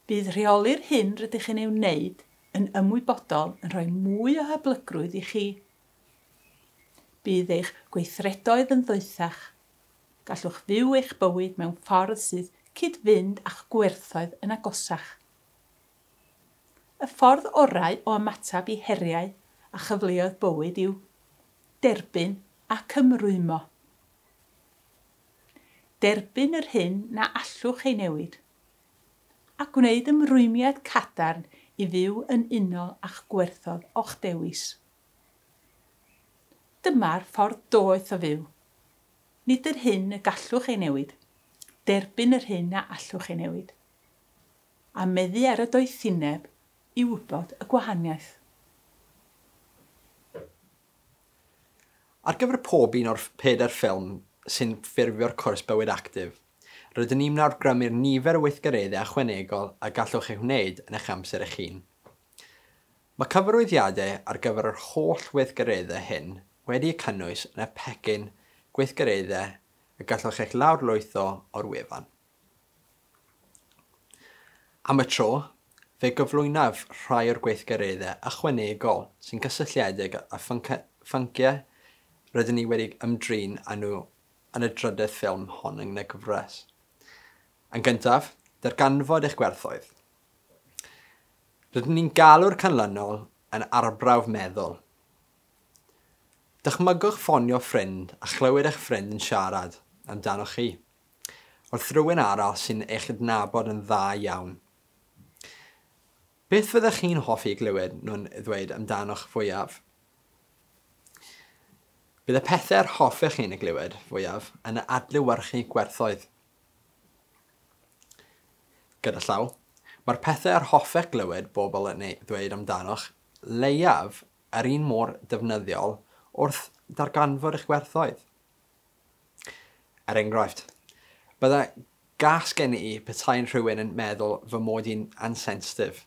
Bydd rheoli'r hyn rydych yn ei wneud yn ymwybodol yn rhoi mwy o hyblygrwydd i chi. Bydd eich gweithredoedd yn ddwythach. Gallwch fyw eich bywyd mewn ffordd sydd cyd-fynd a'ch gwerthoedd yn agosach. Y ffordd orau o ymatab i heriau a chyfleoedd bywyd yw derbyn ac ymrwymo. Derbyn yr hyn na allwch ei newid, a gwneud ymrwymiad cadarn i fyw yn unol a'ch gwerthoedd o'ch dewis. Dyma'r ffordd doeth o fyw. Nid yr hyn y gallwch ei newid, derbyn yr hyn a allwch ei newid. A meddu ar y doethineb i wybod y gwahaniaeth. Ar gyfer pob un o'r 4 ffilm sy'n ffurfio'r cwrs bywyd actif, rydyn ni'n awgrymu'r nifer o weithgareddau ychwanegol a gallwch ei wneud yn eich amser eich hun. Mae cyfarwyddiadau ar gyfer yr holl weithgareddau hyn wedi cynnwys yn y pecyn gweithgareddau y gallwch eich lawrlwytho o'r wefan. Am y tro, fe gyflwynaf rhai o'r gweithgareddau ychwanegol sy'n gysylltiedig â ffynciau rydyn ni wedi ymdrin â nhw yn y drydydd ffilm hon yn y gyfres. Yn gyntaf, darganfod eich gwerthoedd. Rydyn ni'n galw'r canlynol yn arbrawf meddwl. Dychmygwch ffonio ffrind a chlywed eich ffrind yn siarad amdanoch chi, wrth rhywun arall sy'n eich adnabod yn dda iawn. Beth fyddech chi'n hoffi glywed nhw'n ddweud amdanoch fwyaf? Bydd y pethau'r hoffech chi'n y glywed fwyaf yn adlewyrchu gwerthoedd. Gyda llaw, mae'r pethau'r hoffech glywed bobl yn ddweud amdanoch leiaf yr un mor defnyddiol wrth darganfod eich gwerthoedd. Enghraifft, bydda gas gen i petai'n rhywun yn meddwl fy mod i'n ansensitif.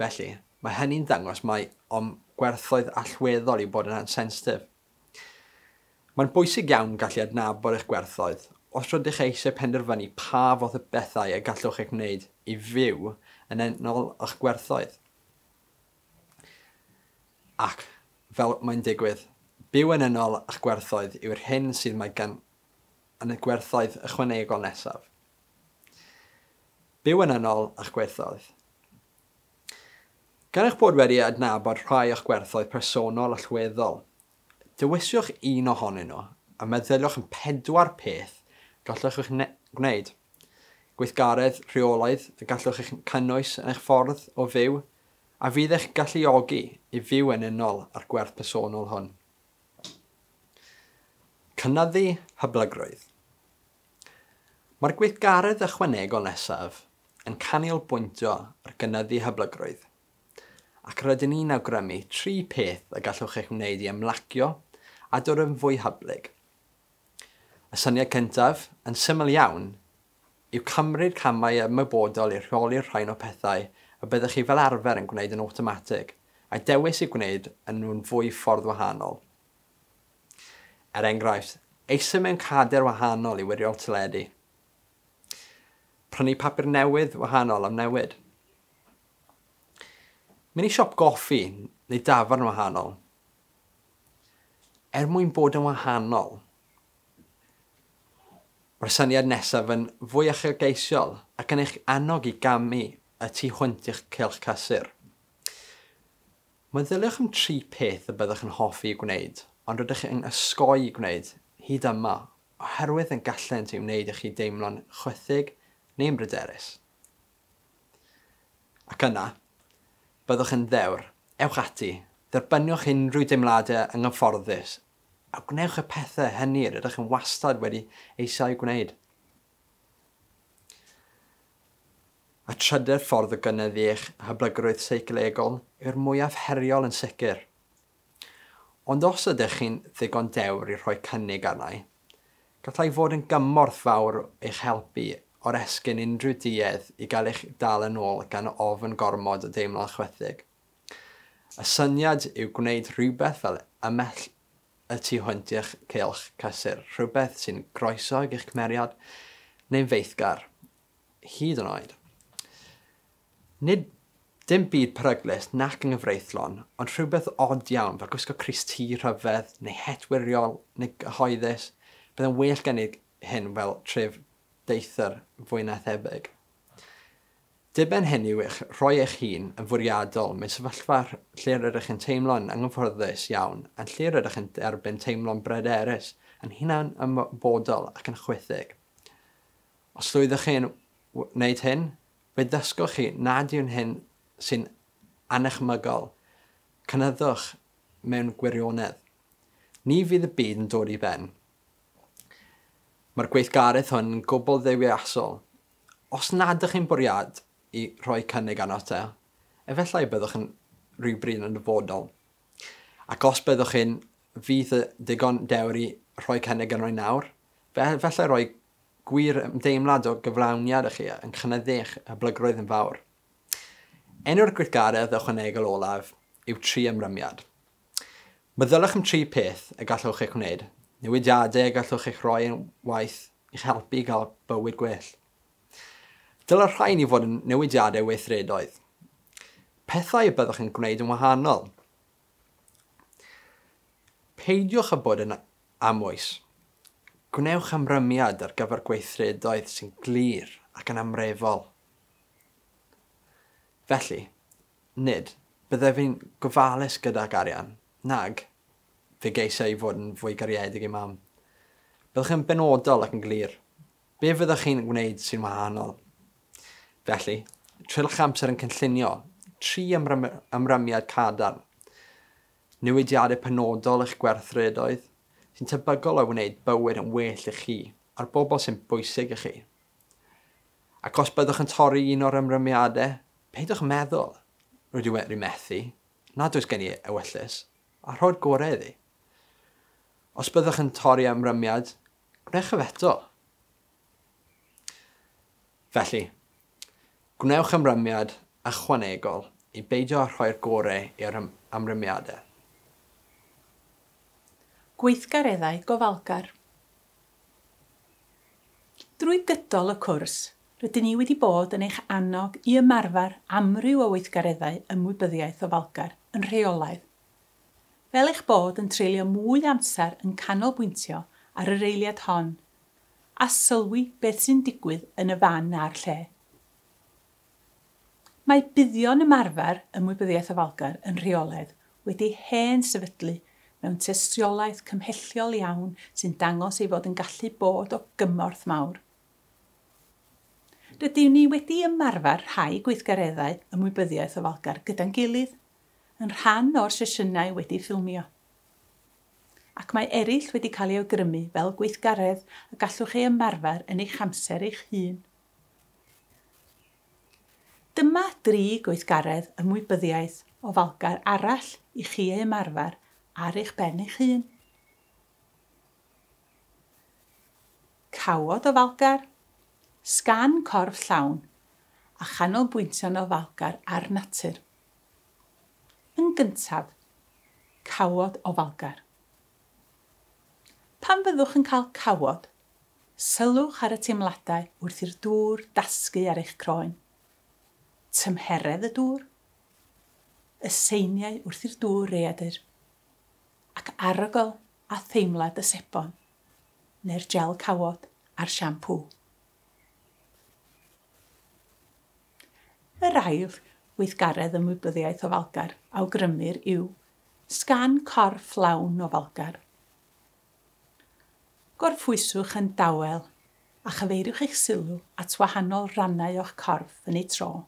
Felly, mae hynny'n dangos mai om gwerthoedd allweddol i bod yn ansensitif. Mae'n bwysig iawn gallu adnabod eich gwerthoedd os rydych eisiau penderfynu pa fath o bethau y gallwch eich wneud i fyw yn unol eich gwerthoedd. Ac, fel mae'n digwydd, byw yn unol eich gwerthoedd yw'r hyn sydd mae gan yn y gwerthoedd ychwanegol nesaf. Byw yn unol eich gwerthoedd. Gan eich bod wedi adnabod rhai o'ch gwerthoedd personol allweddol, dewiswch un ohonyn nhw a meddyliwch yn 4 peth gallwch eich gwneud. Gweithgaredd, rheolaidd y gallwch eich cynnwys yn eich ffordd o fyw a fydd eich galluogi i fyw yn unol â'r gwerth personol hwn. Cynyddu hyblygrwydd. Mae'r gweithgaredd ychwanegol nesaf yn canolbwyntio ar gynyddu hyblygrwydd, ac rydyn ni'n awgrymu 3 peth y gallwch eich wneud i ymlacio a dod yn fwy hyblyg. Y syniad cyntaf, yn syml iawn, yw cymryd camau ymwybodol i rheoli'r rhain o pethau y byddwch chi fel arfer yn gwneud yn awtomatig, a dewis i gwneud yn nhw'n fwy ffordd wahanol. Enghraifft, eisiau mewn cader wahanol i wirio'r teledu. Prynu papur newydd wahanol am newid. Mynd i siop goffi neu dafarn wahanol. Mwyn bod yn wahanol. Mae'r syniad nesaf yn fwy uchelgeisiol ac yn eich annog i gamu y tu hwnt i'ch cylch cysur. Meddyliwch am 3 peth y byddwch yn hoffi i gwneud, ond rydych chi'n ysgoi i gwneud hyd yma, oherwydd yn gallent i wneud i chi deimlo'n chwythig neu'n bryderus. Ac yna, byddwch yn ddewr, ewch ati, dderbyniwch unrhyw deimladau yng nghyfforddus, a gwnewch y pethau hynny rydych yn wastad wedi eisiau gwneud. A trydydd ffordd o gynyddu eich hyblygrwydd seicolegol yw'r mwyaf heriol yn sicr. Ond os ydych chi'n ddigon dewr i rhoi cynnig arnau, gallai fod yn gymorth fawr eich helpu o'r esgyn unrhyw duedd i gael eich dal yn ôl gan ofyn gormod o deimlo'n chwythig. Y syniad yw gwneud rhywbeth fel ymell y tu hwnt i'ch cylch cysur, rhywbeth sy'n groeso i'ch cymeriad neu'n feithgar, hyd yn oed. Dim byd peryglus nac yn gyfreithlon, ond rhywbeth od iawn fel gwisgo crys T rhyfedd neu het wiriol neu gyhoeddus, byddai'n well gennydd hyn fel tref deithar fwy na thebyg. Diben hyn yw rhoi eich hun yn fwriadol mewn sefyllfa lle rydych yn teimlo'n anghyfforddus iawn a'n lle rydych yn derbyn teimlo'n bryderus yn hunan ymwybodol ac yn chwythig. Os llwyddwch chi'n wneud hyn, fe ddysgwch chi nad yw'n hyn sy'n anychmygol. Cynyddwch mewn gwirionedd. Ni fydd y byd yn dod i ben. Mae'r gweithgaredd hwn yn gwbl ddewiasol. Os nad ydych chi'n bwriad i rhoi cynnig arno te, efallai byddwch yn rhywbryd yn dyfodol. Ac os byddwch chi'n fydd digon dewr i rhoi cynnig arno nawr, efallai rhoi gwir ymdeimlad o gyflawniad i chi yn cynyddu'ch hyblygrwydd yn fawr. Enw'r gweithgaredd ychwanegol olaf yw 3 ymrymiad. Meddylwch am 3 peth y gallwch eich wneud. Newidiadau y gallwch eich rhoi yn waith i'ch helpu i gael bywyd gwell. Dylai'r rhain i fod yn newidiadau weithredoedd. Pethau y byddwch yn gwneud yn wahanol. Peidiwch â bod yn amwys. Gwnewch ymrymiad ar gyfer gweithredoedd sy'n glir ac yn amrefol. Felly, nid byddai fi'n gofalus gyda'r arian, nag fe geisiau i fod yn fwy gariedig i mam. Byddwch yn benodol ac yn glir. Be fyddwch chi'n gwneud sy'n wahanol? Felly, trylch amser yn cynllunio 3 ymrymiad cadarn. Newidiadau penodol eich gwerthredoedd sy'n tebygol o wneud bywyd yn well i chi a'r bobl sy'n bwysig i chi. Ac os byddwch yn torri un o'r ymrymiadau, peidwch meddwl rydw i wedi methu, nad oes gen i ewyllus, a rhoi'r gorau iddi. Os byddwch yn torri ymrymiad, gwnewch y feto. Felly, gwnewch ymrymiad ychwanegol i beidio a rhoi'r gorau i'r ymrymiadau. Gweithgareddau gofalgar. Drwy gydol y cwrs, rydyn ni wedi bod yn eich annog i ymarfer amryw o weithgareddau ymwybyddiaeth ofalgar yn rheolaidd. Fel eich bod yn treulio mwy amser yn canolbwyntio ar yr eiliad hon, a sylwi beth sy'n digwydd yn y fan a'r lle. Mae buddion ymarfer ymwybyddiaeth ofalgar yn rheolaidd wedi hen sefydlu mewn tystiolaeth cymhelliol iawn sy'n dangos ei fod yn gallu bod o gymorth mawr. Rydyn ni wedi ymarfer rhai gweithgareddau ymwybyddiaeth ofalgar gyda'n gilydd, yn rhan o'r sesiynau wedi ffilmio. Ac mae eraill wedi cael ei awgrymu fel gweithgaredd y gallwch ei ymarfer yn eich amser eich hun. Dyma 3 gweithgaredd ymwybyddiaeth ofalgar arall i chi ei ymarfer ar eich ben eich hun. cawod o falgar, sgan corff llawn a chanolbwyntio'n o falgar ar natur. Yn gyntaf, cawod o falgar. Pan fyddwch yn cael cawod, sylwch ar y teimladau wrth i'r dŵr dasgu ar eich croen. Tymheredd y dŵr, y seiniau wrth i'r dŵr readur, ac arogl a theimlad y sebon, neu'r gel cawod a'r siampw. Yr ail weithgaredd ymwybyddiaeth o falgar awgrymir yw sgan corff lawn o falgar. Gorffwyswch yn dawel a chyfeiriwch eich sylw at wahanol rannau o'ch corff yn ei tro,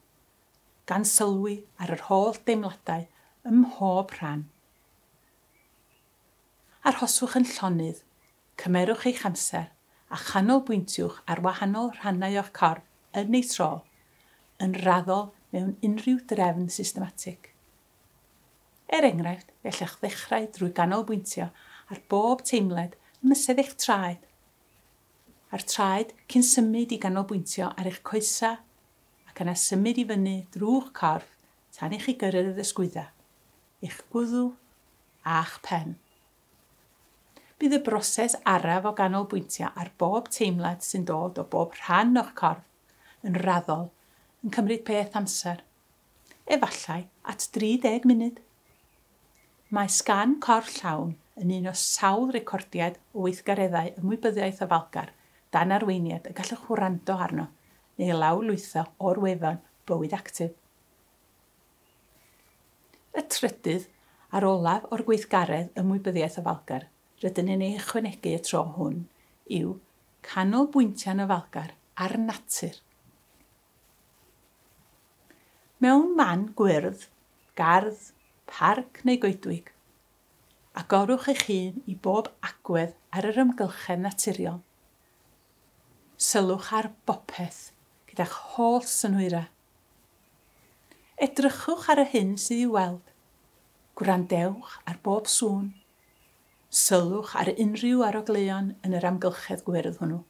gan sylwi ar yr holl deimladau ym mhob rhan. Arhoswch yn llonydd, cymerwch eich amser a chanolbwyntiwch ar wahanol rhannau o'ch corff yn ei tro, yn raddol mewn unrhyw drefn systematig. Enghraifft, gallwch ddechrau drwy ganolbwyntio ar bob teimlad ymysedd eich traed. A'r traed cyn symud i ganolbwyntio ar eich coesa ac yna symud i fyny drwy'ch corff tan i chi gyrraedd y ysgwydda, eich gwddw a'ch pen. Bydd y broses araf o ganolbwyntio ar bob teimlad sy'n dod o bob rhan o'ch corff yn raddol yn cymryd peth amser, efallai at 30 munud. Mae sgan corff llawn yn un o sawl recordiad o weithgareddau ymwybyddiaeth o falgar dan arweiniad y gallwch wrando arno neu lawrlwytho o'r wefan bywyd actif. Y trydydd ar olaf o'r gweithgaredd ymwybyddiaeth o falgar rydyn ni'n ei ychwanegu y tro hwn yw canolbwyntiau'n y falgar ar natur. Mewn man gwyrdd, gardd, parc neu goedwig, agorwch eich hun i bob agwedd ar yr ymgylchedd naturiol. Sylwch ar bopeth gyda'ch holl synhwyra. Edrychwch ar y hyn sydd i'w weld. Gwrandewch ar bob sŵn. Sylwch ar unrhyw arogleuon yn yr amgylchedd gwyrdd hwnnw.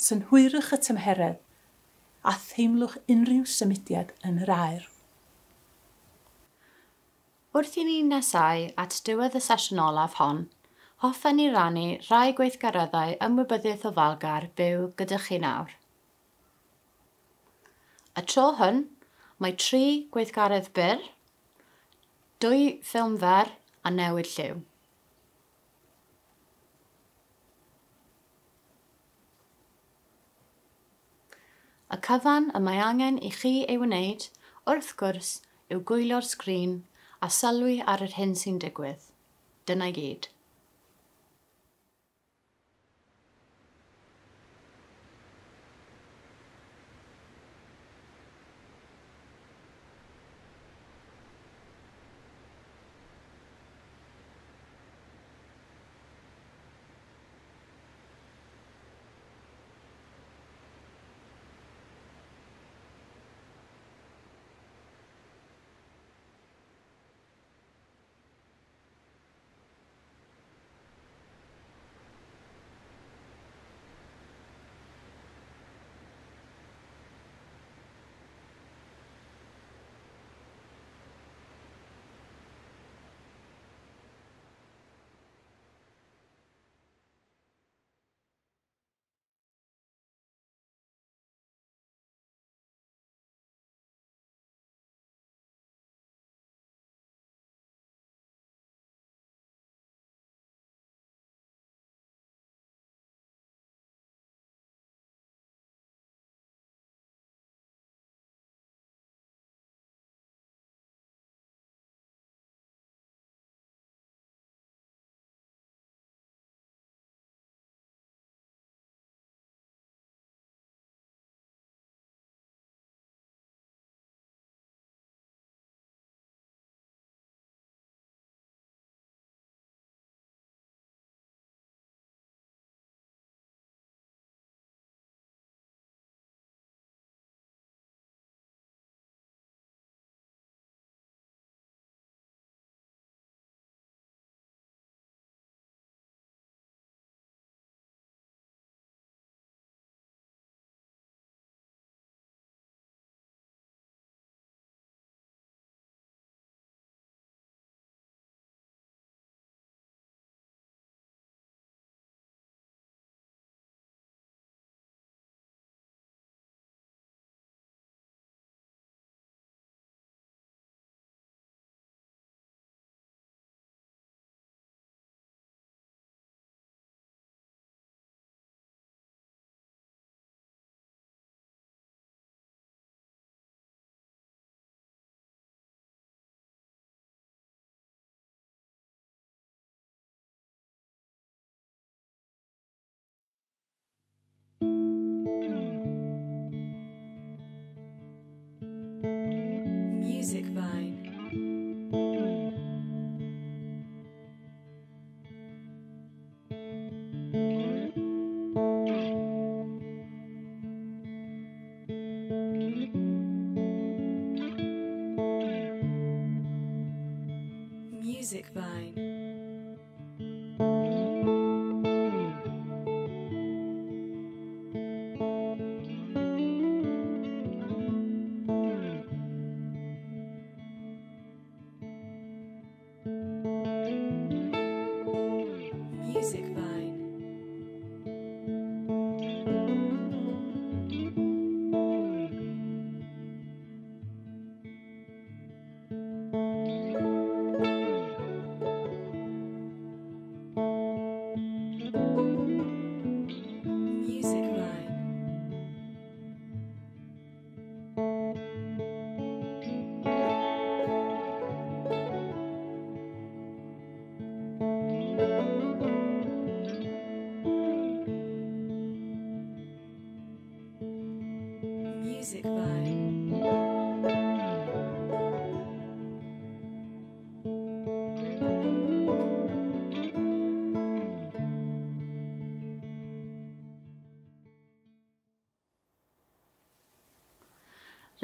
Synhwyrwch y tymheredd a theimlwch unrhyw symudiad yn yr aer. Wrth i ni nesau at diwedd y sesiwn olaf hon, hoffen i rannu rai gweithgareddau ymwybyddiaeth o falgar byw gyda chi nawr. Y tro hwn, mae 3 gweithgaredd byr, 2 ffilm fer a newid lliw. Y cyfan y mae angen i chi ei wneud, wrth gwrs, yw gwylio'r sgrin a sylwi ar yr hyn sy'n digwydd. Dyna i gyd. Music Vine. Music Vine. Music Vine. Music Vine.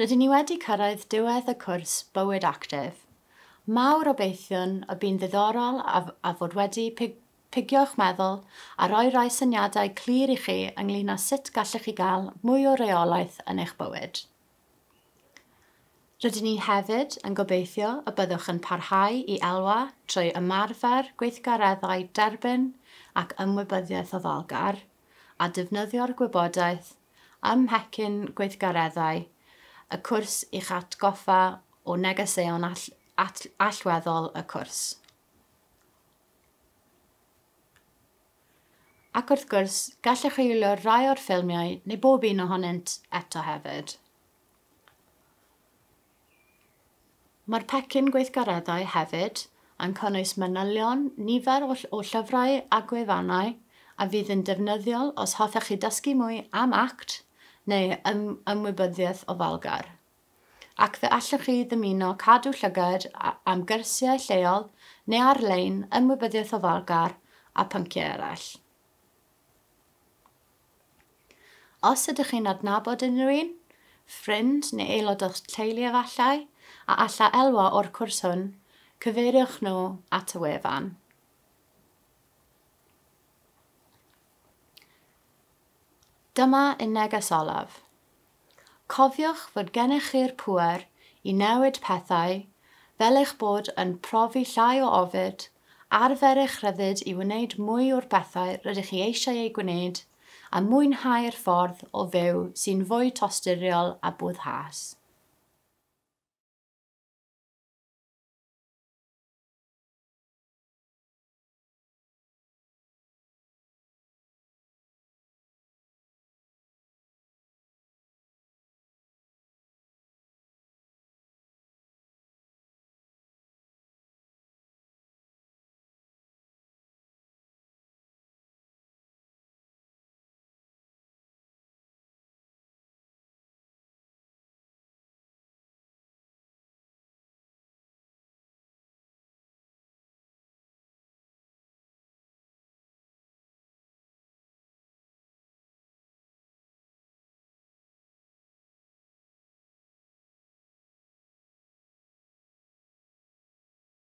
Rydyn ni wedi cyrraedd diwedd y cwrs bywyd actif. Mawr obeithion y bu'n ddiddorol a fod wedi pigio'ch meddwl a rhoi rai syniadau clir i chi ynglyn â sut gallech chi gael mwy o reolaeth yn eich bywyd. Rydyn ni hefyd yn gobeithio y byddwch yn parhau i elwa trwy ymarfer gweithgareddau derbyn ac ymwybyddiaeth oddolgar a defnyddio'r gwybodaeth ymhecyn gweithgareddau y cwrs i'ch atgoffa o negeseuon allweddol y cwrs. Ac wrth gwrs, gallech chi wylio rai o'r ffilmiau neu bob un ohonynt eto hefyd. Mae'r pecyn gweithgareddau hefyd yn cynnwys manylion nifer o llyfrau a gwefannau a fydd yn defnyddiol os hoffech chi dysgu mwy am ACT neu ymwybyddiaeth oddolgar. Ac fe allwch chi ddymuno cadw llygad am gyrsiau lleol neu ar-lein ymwybyddiaeth oddolgar a pynciau eraill. Os ydych chi'n adnabod unrhyw un, ffrind neu aelod o'ch teulu efallai, a alla elwa o'r cwrs hwn, cyfeiriwch nhw at y wefan. Dyma un neges olaf. Cofiwch fod gennych chi'r pŵer i newid pethau fel eich bod yn profi llai o ofid, arfer eich rhyddid i wneud mwy o'r bethau rydych chi eisiau ei gwneud a mwynhau'r ffordd o fyw sy'n fwy tosturiol a bwdhas.